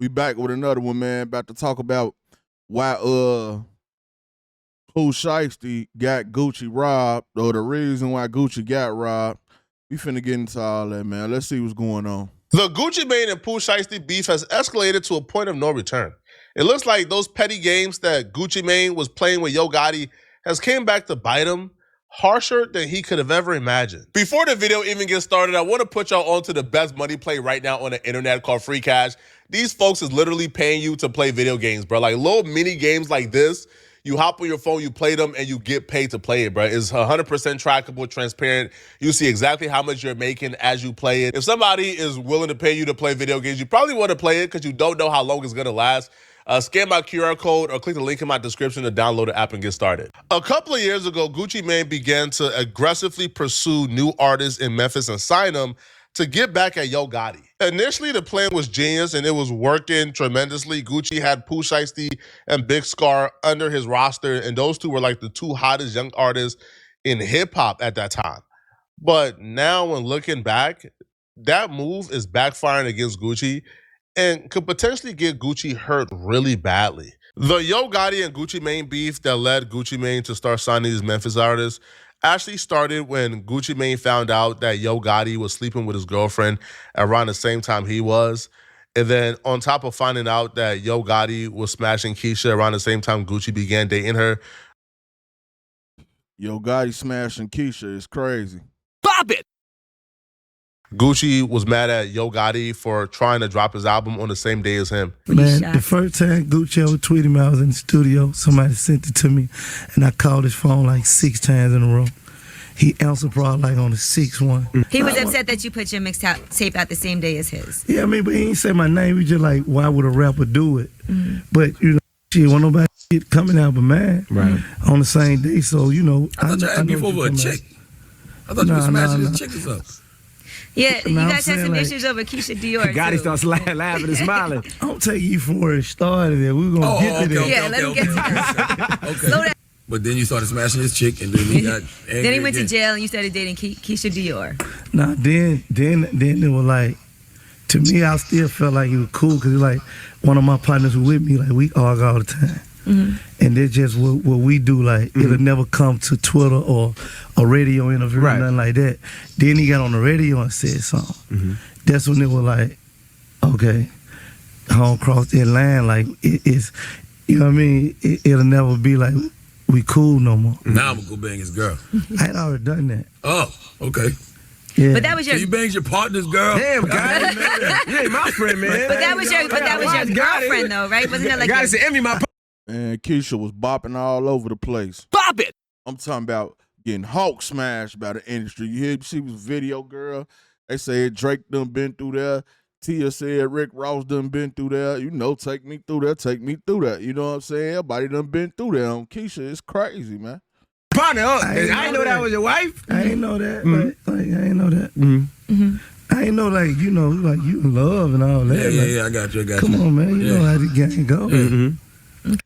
We back with another one, man. About to talk about why Pooh Shiesty got Gucci robbed, or the reason why Gucci got robbed. We finna get into all that, man. Let's see what's going on. The Gucci Mane and Pooh Shiesty beef has escalated to a point of no return. It looks like those petty games that Gucci Mane was playing with Yo Gotti has came back to bite him harsher than he could have ever imagined. Before the video even gets started, I want to put y'all onto the best money play right now on the internet called Free Cash. These folks is literally paying you to play video games, bro. Like little mini games like this, you hop on your phone, you play them, and you get paid to play it, bro. It's 100% trackable, transparent. You see exactly how much you're making as you play it. If somebody is willing to pay you to play video games, you probably want to play it because you don't know how long it's going to last. Scan my QR code or click the link in my description to download the app and get started. A couple of years ago, Gucci Mane began to aggressively pursue new artists in Memphis and sign them to get back at Yo Gotti. Initially, the plan was genius and it was working tremendously. Gucci had Pooh Shiesty and Big Scar under his roster, and those two were like the two hottest young artists in hip-hop at that time. But now when looking back, that move is backfiring against Gucci and could potentially get Gucci hurt really badly. The Yo Gotti and Gucci Mane beef that led Gucci Mane to start signing these Memphis artists actually started when Gucci Mane found out that Yo Gotti was sleeping with his girlfriend around the same time he was. And then on top of finding out that Yo Gotti was smashing Keisha around the same time Gucci began dating her. Yo Gotti smashing Keisha is crazy. Bop it! Gucci was mad at Yo Gotti for trying to drop his album on the same day as him. Man, the first time Gucci ever tweeted me, I was in the studio. Somebody sent it to me, and I called his phone like 6 times in a row. He answered probably like on the 6th one. He was upset that you put your mixtape out the same day as his. Yeah, I mean, but he ain't say my name. He just like, why would a rapper do it? But, you know, shit, wasn't nobody coming out but mine on the same day. So, you know. I thought you asked me for a chick. I thought you were smashing his chick or something. Yeah, you guys had some issues over Keisha Dior. Gotti starts laughing and smiling. I'm taking you from where it started. We're going to get to that. Yeah, let me get to that. Slow down. But then you started smashing his chick, and then he got angry. Then he went to jail, and you started dating Keisha Dior. Nah, then it was like, to me, I still felt like he was cool because like one of my partners was with me. Like we argue all the time. And that's just what we do. Like it'll never come to Twitter or a radio interview or nothing like that. Then he got on the radio and said something. That's when it was like, okay, I don't cross that line. Like it's, you know what I mean? It'll never be like we cool no more. Now I'm gonna go bang his girl. I had already done that. Oh, okay. Yeah. But that was your. So you banged your partner's girl. Damn, Gotti. You ain't my friend, man. But that was your girlfriend though, right? Wasn't that like? Gotti said, "Envy my." And Keisha was bopping all over the place. Bop it! I'm talking about getting hawk smashed by the industry. You hear? She was video girl. They said Drake done been through there. Tia said Rick Ross done been through there. You know, take me through there, take me through that. You know what I'm saying? Everybody done been through there on Keisha. It's crazy, man. Partner, I didn't know that was your wife. I ain't know that. Like, I ain't know that. I ain't know, like, you know, like you in love and all that. Yeah, I got you. Come on, man. You know how the game go.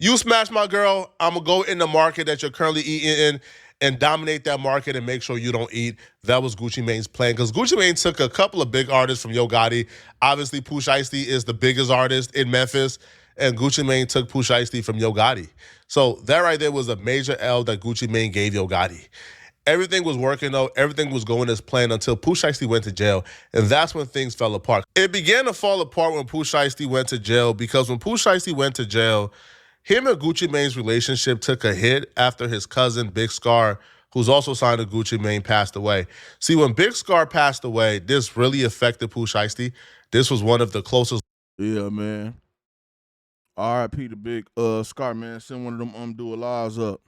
You smash my girl, I'm going to go in the market that you're currently eating in and dominate that market and make sure you don't eat. That was Gucci Mane's plan. Because Gucci Mane took a couple of big artists from Yo Gotti. Obviously, Pooh Shiesty is the biggest artist in Memphis. And Gucci Mane took Pooh Shiesty from Yo Gotti. So that right there was a major L that Gucci Mane gave Yo Gotti. Everything was working though. Everything was going as planned until Pooh Shiesty went to jail. And that's when things fell apart. It began to fall apart when Pooh Shiesty went to jail because when Pooh Shiesty went to jail, him and Gucci Mane's relationship took a hit after his cousin, Big Scar, who's also signed to Gucci Mane, passed away. See, when Big Scar passed away, this really affected Pooh Shiesty. This was one of the closest. Yeah, man. R.I.P. the Big Scar, man. Send one of them do a lives up.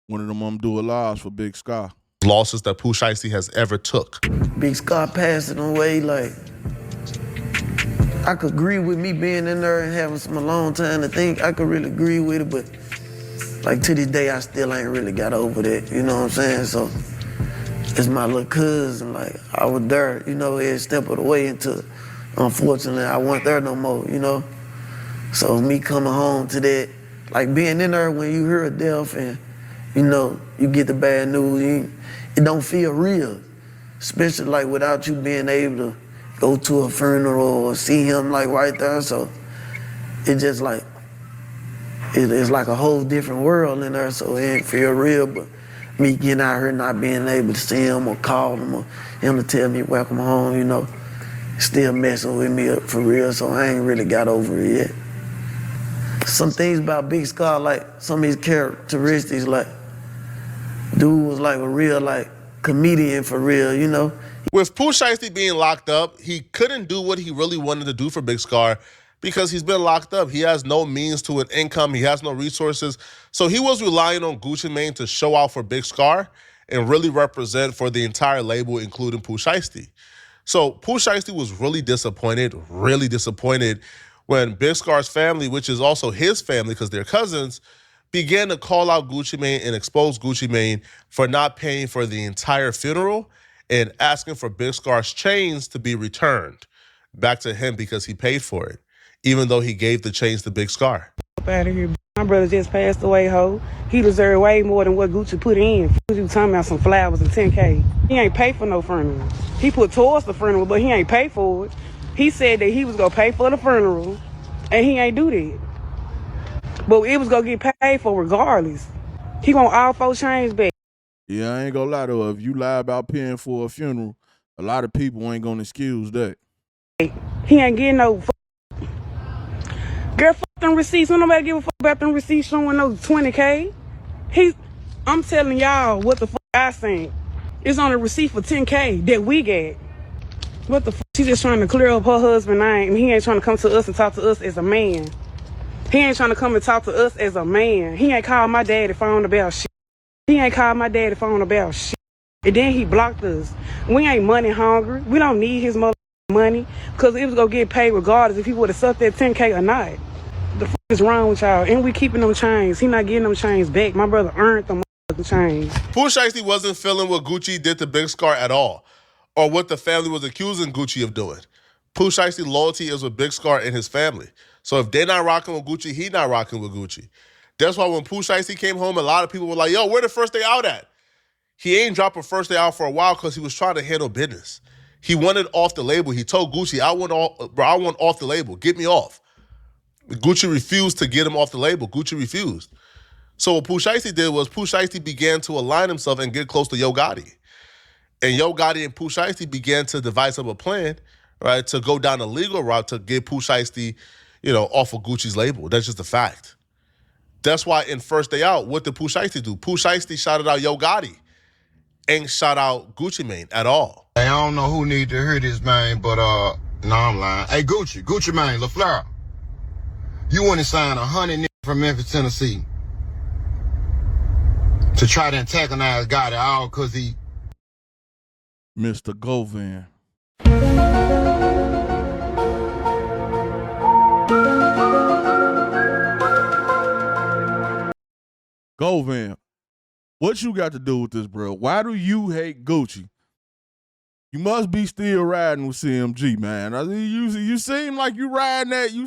One of them do a lives for Big Scar. Losses that Pooh Shiesty has ever took. Big Scar passing away, like, I could agree with me being in there and having some alone time to think. I could really agree with it, but like to this day, I still ain't really got over that. You know what I'm saying? So it's my little cousin. Like I was there, you know, every step of the way until, unfortunately, I wasn't there no more. You know, so me coming home to that, like being in there when you hear a death and you know you get the bad news, it don't feel real. especially like without you being able to go to a funeral or see him like right there. So it just like, it's like a whole different world in there, so it ain't feel real. But me getting out here not being able to see him or call him or him to tell me welcome home, you know, still messing with me for real, so I ain't really got over it yet. Some things about Big Scar, like some of his characteristics, like dude was like a real like comedian for real, you know. With Pooh Shiesty being locked up, he couldn't do what he really wanted to do for Big Scar because he's been locked up. He has no means to an income. He has no resources. So he was relying on Gucci Mane to show out for Big Scar and really represent for the entire label, including Pooh Shiesty. So Pooh Shiesty was really disappointed when Big Scar's family, which is also his family because they're cousins, began to call out Gucci Mane and expose Gucci Mane for not paying for the entire funeral and asking for Big Scar's chains to be returned back to him because he paid for it, even though he gave the chains to Big Scar. Up out of here. My brother just passed away, ho. He deserved way more than what Gucci put in. You talking about some flowers and 10K. He ain't paid for no funeral. He put towards the funeral, but he ain't paid for it. He said that he was gonna pay for the funeral, and he ain't do that. But it was gonna get paid for regardless. He want all 4 chains back. Yeah, I ain't gonna lie though. If you lie about paying for a funeral, a lot of people ain't gonna excuse that. He ain't getting no girl, fuck them receipts. Don't nobody give a fuck about them receipts showing no 20K. I'm telling y'all what the fuck I think. It's on a receipt for 10K that we get. What the fuck? She just trying to clear up her husband's name. He ain't trying to come to us and talk to us as a man. He ain't trying to come and talk to us as a man. He ain't called my daddy phone about shit. He ain't called my daddy phone about shit. And then he blocked us. We ain't money hungry. We don't need his money because it was going to get paid regardless if he would have sucked that 10K or not. The fuck is wrong with y'all? And we keeping them chains. He not getting them chains back. My brother earned them chains. Pooh Shiesty wasn't feeling what Gucci did to Big Scar at all, or what the family was accusing Gucci of doing. Pooh Shiesty loyalty is with Big Scar and his family. So if they're not rocking with Gucci, he not rocking with Gucci. That's why when Pooh Shiesty came home, a lot of people were like, yo, where the first day out at? He ain't dropped a first day out for a while because he was trying to handle business. He wanted off the label. He told Gucci, I want off the label. Get me off. Gucci refused to get him off the label. Gucci refused. So what Pooh Shiesty did was Pooh Shiesty began to align himself and get close to Yo Gotti. And Yo Gotti and Pooh Shiesty began to devise up a plan, right, to go down the legal route to get Pooh Shiesty, off of Gucci's label. That's just a fact. That's why in First Day Out, what did Pooh Shiesty do? Pooh Shiesty shouted out Yo Gotti. Ain't shout out Gucci Mane at all. Hey, I don't know who need to hear this, man, but no, I'm lying. Hey, Gucci Mane, LaFleur, you went and signed 100 niggas from Memphis, Tennessee to try to antagonize Gotti all because he... Mr. Govan. Govan, what you got to do with this, bro? Why do you hate Gucci? You must be still riding with CMG, man. You seem like you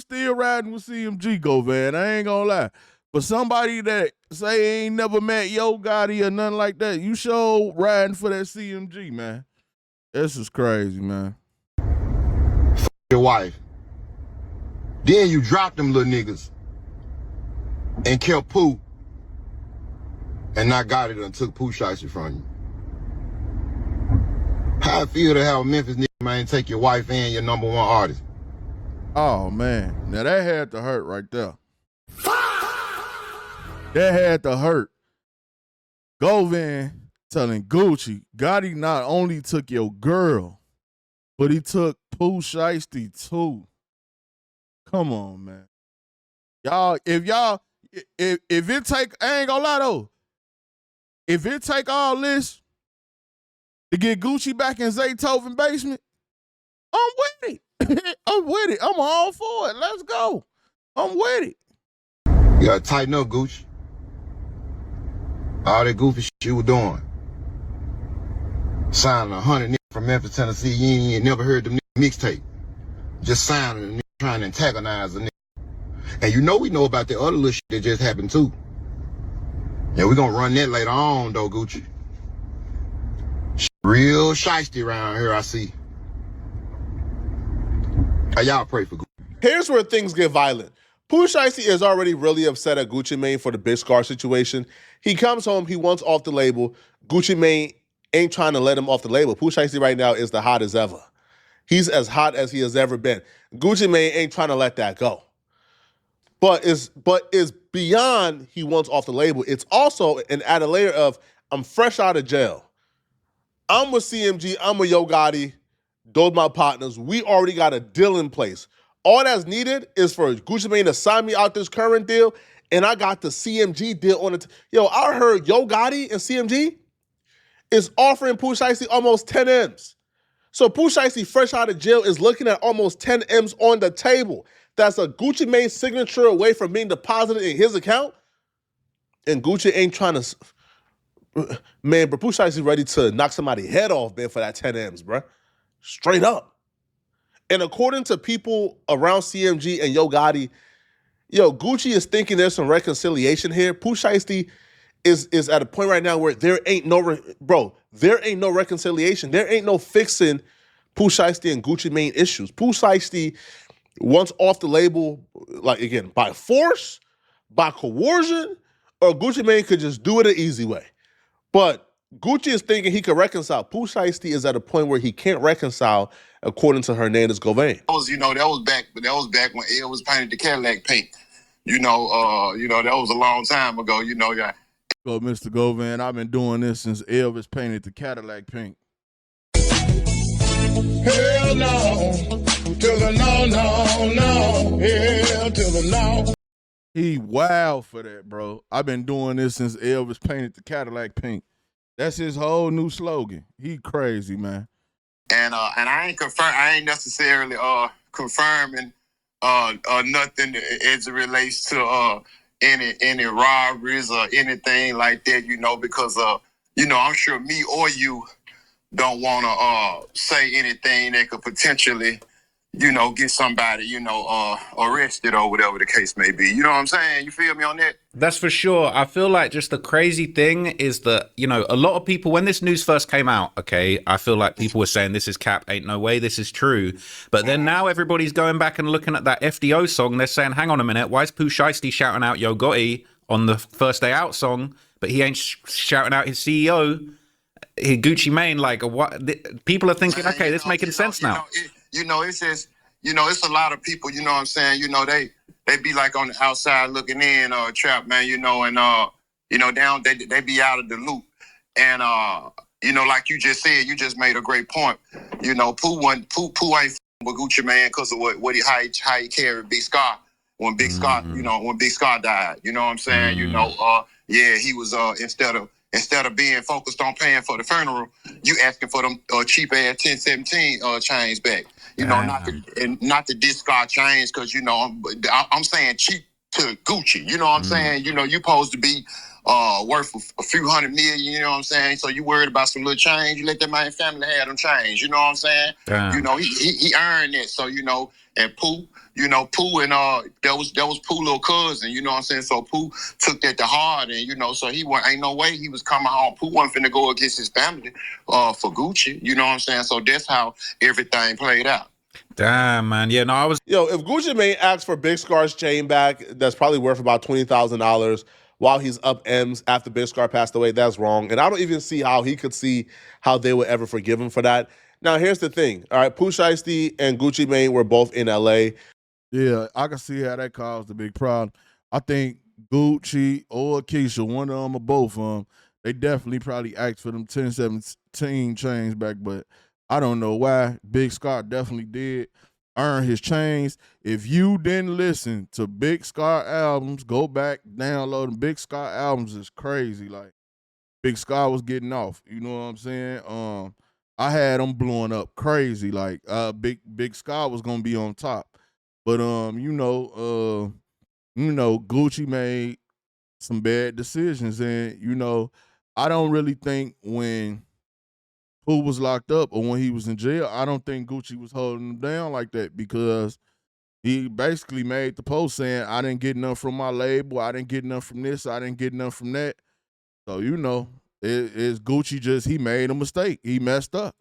still riding with CMG, Govan. I ain't gonna lie. But somebody that say ain't never met Yo Gotti or nothing like that, you sure riding for that CMG, man. This is crazy, man. Your wife. Then you dropped them little niggas and kept Pooh. And not got it and took Pooh Shiesty from you. How I feel to have a Memphis nigga, man, take your wife and your #1 artist. Oh, man. Now, that had to hurt right there. That had to hurt. Govan telling Gucci, Gotti not only took your girl, but he took Pooh Shiesty too. Come on, man. If it take, I ain't gonna lie though, if it take all this to get Gucci back in Zaytoven basement, I'm with it. I'm with it. I'm all for it. Let's go. I'm with it. You gotta tighten up, Gucci. All that goofy shit you were doing. Signing 100 niggas from Memphis, Tennessee, you ain't never heard them mixtape. Just signing them trying to antagonize a nigga. And we know about the other little shit that just happened too. Yeah, we gonna run that later on though, Gucci. Real shiesty around here, I see. Y'all pray for Gucci. Here's where things get violent. Pooh Shiesty is already really upset at Gucci Mane for the Big Scar situation. He comes home, he wants off the label. Gucci Mane ain't trying to let him off the label. Pooh Shiesty right now is the hottest ever. He's as hot as he has ever been. Gucci Mane ain't trying to let that go. But it's beyond he wants off the label. It's also an added layer of, I'm fresh out of jail. I'm with CMG, I'm with Yo Gotti. Those my partners. We already got a deal in place. All that's needed is for Gucci Mane to sign me out this current deal, and I got the CMG deal on it. Yo, I heard Yo Gotti and CMG is offering Pooh Shiesty almost 10 M's. So Pooh Shiesty, fresh out of jail, is looking at almost 10 M's on the table. That's a Gucci Mane signature away from being deposited in his account. And Gucci ain't trying to... Man, bro, Pooh Shiesty ready to knock somebody's head off, man, for that 10 M's, bro. Straight up. And according to people around CMG and Yo Gotti, Gucci is thinking there's some reconciliation here. Pooh Shiesty is at a point right now where there ain't no reconciliation. There ain't no fixing Pooh Shiesty and Gucci Mane issues. Pooh Shiesty wants off the label, like, again, by force, by coercion, or Gucci Mane could just do it an easy way. But Gucci is thinking he could reconcile. Pooh Shiesty is at a point where he can't reconcile, according to Hernandez Govain. That was back when L was painted the Cadillac pink. That was a long time ago. Go, Mr. Govan, I've been doing this since Elvis painted the Cadillac pink. Hell no, to the no. Hell to the no. He wild for that, bro. I've been doing this since Elvis painted the Cadillac pink. That's his whole new slogan. He crazy, man. And I ain't necessarily confirming nothing as it relates to any robberies or anything like that, because I'm sure me or you don't want to say anything that could potentially get somebody, arrested or whatever the case may be. You know what I'm saying? You feel me on that? That's for sure. I feel like just the crazy thing is that, a lot of people, when this news first came out, okay, I feel like people were saying this is cap, ain't no way this is true. But then now everybody's going back and looking at that FDO song. They're saying, hang on a minute, why is Pooh Shiesty shouting out Yo Gotti on the First Day Out song, but he ain't shouting out his CEO, Gucci Mane? Like, what? People are thinking, okay, this making sense now. It's just, it's a lot of people, you know what I'm saying? They be like on the outside looking in, Trap, man, and, they be out of the loop. And, like you just said, you just made a great point. Pooh ain't with Gucci Mane because of how he carried Big Scar when Big Scar, when Big Scar died. You know what I'm saying? He was, instead of being focused on paying for the funeral, you asking for them cheap ass 1017 chains back. Not the discard chains, because I'm saying cheap to Gucci. You know what I'm saying? You supposed to be worth a few $100 million. You know what I'm saying? So you worried about some little change? You let that man family have them change. You know what I'm saying? He earned it. So and Pooh. Pooh and that was Pooh little cousin, you know what I'm saying? So Pooh took that to heart, and so ain't no way he was coming home. Pooh wasn't finna go against his family for Gucci, you know what I'm saying? So that's how everything played out. Damn, man. Yeah, no, I was... If Gucci Mane asks for Big Scar's chain back, that's probably worth about $20,000 while he's up M's after Big Scar passed away. That's wrong. And I don't even see how he could see how they would ever forgive him for that. Now, here's the thing. All right, Pooh Shiesty and Gucci Mane were both in L.A. Yeah, I can see how that caused a big problem. I think Gucci or Keisha, one of them or both of them, they definitely probably asked for them 1017 chains back, but I don't know why. Big Scar definitely did earn his chains. If you didn't listen to Big Scar albums, go back, download them. Big Scar albums is crazy. Like, Big Scar was getting off. You know what I'm saying? I had them blowing up crazy. Like, Big Scar was gonna be on top. But Gucci made some bad decisions, and I don't really think when Pooh was locked up or when he was in jail, I don't think Gucci was holding him down like that, because he basically made the post saying, I didn't get enough from my label, I didn't get enough from this, I didn't get enough from that. So It's Gucci just he made a mistake. He messed up.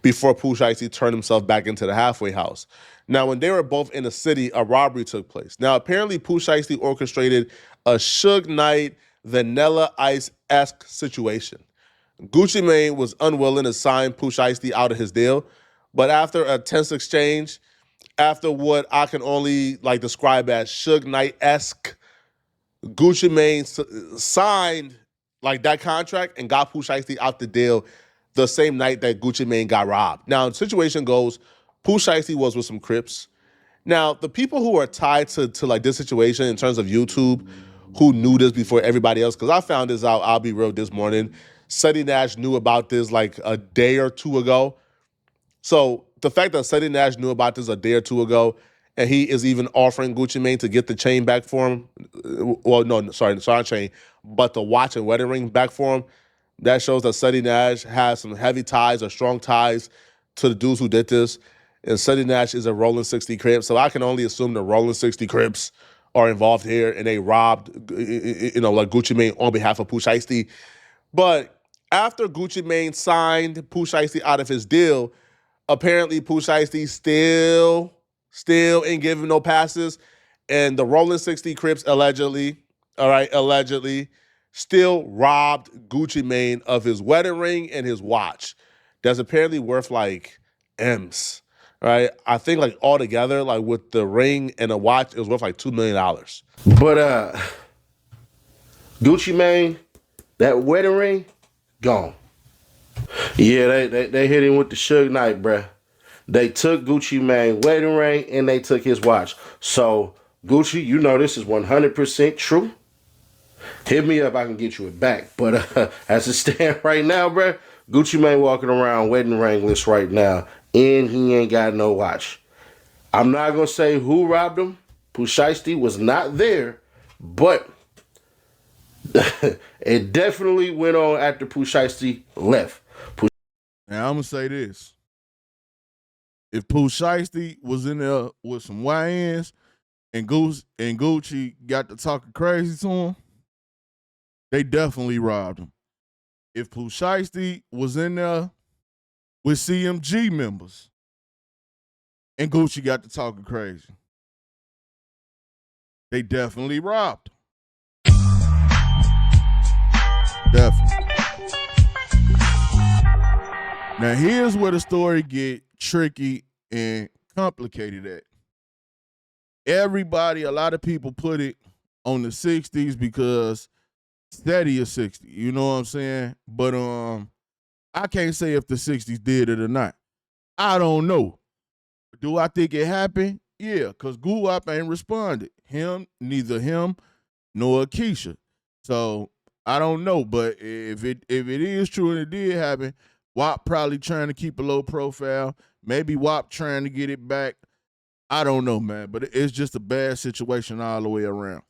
Before Pooh Shiesty turned himself back into the halfway house. Now, when they were both in the city, a robbery took place. Now, apparently, Pooh Shiesty orchestrated a Suge Knight, Vanilla Ice-esque situation. Gucci Mane was unwilling to sign Pooh Shiesty out of his deal, but after a tense exchange, after what I can only describe as Suge Knight-esque, Gucci Mane signed that contract and got Pooh Shiesty out the deal the same night that Gucci Mane got robbed. Now, the situation goes, Pooh Shiesty was with some Crips. Now, the people who are tied to this situation in terms of YouTube, who knew this before everybody else, because I found this out, I'll be real, this morning. Seti Nash knew about this a day or two ago. So the fact that Seti Nash knew about this a day or two ago, and he is even offering Gucci Mane to get the chain back for him, well, no, sorry, not chain, but the watch and wedding ring back for him, that shows that Seti Nash has some heavy ties or strong ties to the dudes who did this. And Seti Nash is a Rolling 60 Crips, so I can only assume the Rolling 60 Crips are involved here, and they robbed, Gucci Mane on behalf of Pooh Shiesty. But after Gucci Mane signed Pooh Shiesty out of his deal, apparently Pooh Shiesty still ain't giving no passes, and the Rolling 60 Crips allegedly, still robbed Gucci Mane of his wedding ring and his watch. That's apparently worth M's, right? I think altogether, with the ring and the watch, it was worth $2 million. But Gucci Mane, that wedding ring, gone. Yeah, they hit him with the Suge Knight, bruh. They took Gucci Mane wedding ring and they took his watch. So Gucci, you know this is 100% true. Hit me up, I can get you it back. But as it stands right now, bruh, Gucci Mane walking around wedding ringless right now, and he ain't got no watch. I'm not going to say who robbed him. Pooh Shiesty was not there, but it definitely went on after Pooh Shiesty left. Now, I'm going to say this. If Pooh Shiesty was in there with some YNs and Gucci got to talking crazy to him, they definitely robbed him. If Pooh Shiesty was in there with CMG members and Gucci got to talking crazy, they definitely robbed him. Definitely. Now, here's where the story get tricky and complicated at. A lot of people put it on the 60s because Steady is 60, you know what I'm saying? But I can't say if the 60s did it or not. I don't know. Do I think it happened? Yeah, because Guwap ain't responded. Neither him nor Keisha. So I don't know. But if it is true and it did happen, WAP probably trying to keep a low profile. Maybe WAP trying to get it back. I don't know, man. But it's just a bad situation all the way around.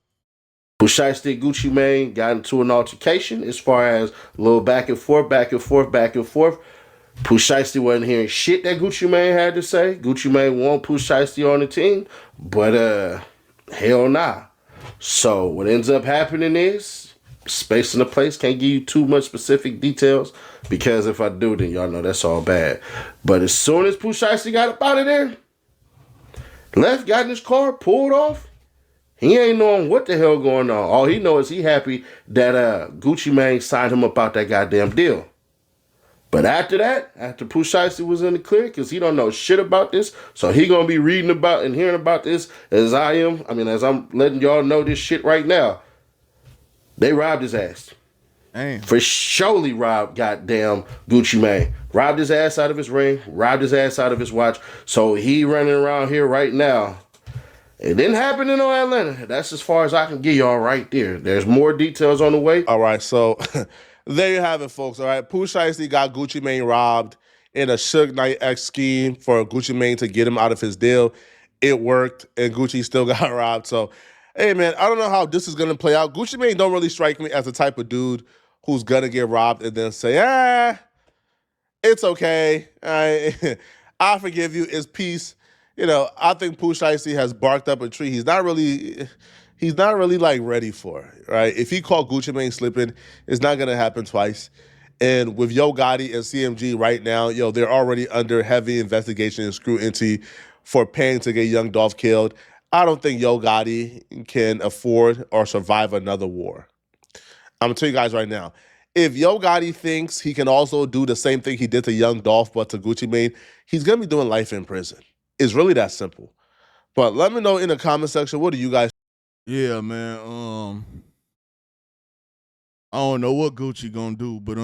Pooh Shiesty, Gucci Mane got into an altercation as far as a little back and forth. Pooh Shiesty wasn't hearing shit that Gucci Mane had to say. Gucci Mane want Pooh Shiesty on the team, but hell nah. So what ends up happening is space in the place. Can't give you too much specific details because if I do, then y'all know that's all bad. But as soon as Pooh Shiesty got up out of there, left, got in his car, pulled off. He ain't knowing what the hell going on. All he knows is he happy that Gucci Mane signed him up out that goddamn deal. But after that, after Pooh Shiesty was in the clear, because he don't know shit about this, so he gonna be reading about and hearing about this as I am. I mean, as I'm letting y'all know this shit right now. They robbed his ass. Damn. For surely robbed goddamn Gucci Mane. Robbed his ass out of his ring, robbed his ass out of his watch. So he running around here right now. It didn't happen in Atlanta. That's as far as I can get y'all right there. There's more details on the way. All right, so there you have it, folks. All right, Pooh Shiesty got Gucci Mane robbed in a Suge Knight-X scheme for Gucci Mane to get him out of his deal. It worked, and Gucci still got robbed. So, hey, man, I don't know how this is going to play out. Gucci Mane don't really strike me as the type of dude who's going to get robbed and then say, it's okay. I forgive you. It's peace. You know, I think Pooh Shiesty has barked up a tree. He's not really ready for it, right? If he caught Gucci Mane slipping, it's not going to happen twice. And with Yo Gotti and CMG right now, they're already under heavy investigation and scrutiny for paying to get Young Dolph killed. I don't think Yo Gotti can afford or survive another war. I'm going to tell you guys right now, if Yo Gotti thinks he can also do the same thing he did to Young Dolph but to Gucci Mane, he's going to be doing life in prison. It's really that simple. But let me know in the comment section, what do you guys? Yeah, man. I don't know what Gucci gonna do, but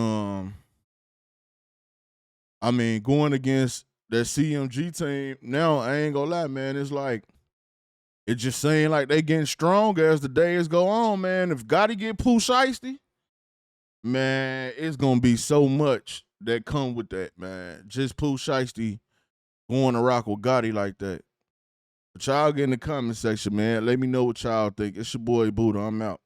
I mean, going against that CMG team now, I ain't gonna lie, man. It's like it just seems like they getting stronger as the days go on, man. If Gotti get Pooh Shiesty, man, it's gonna be so much that come with that, man. Just Pooh Shiesty going to rock with Gotti like that. But y'all get in the comment section, man. Let me know what y'all think. It's your boy Buddha. I'm out.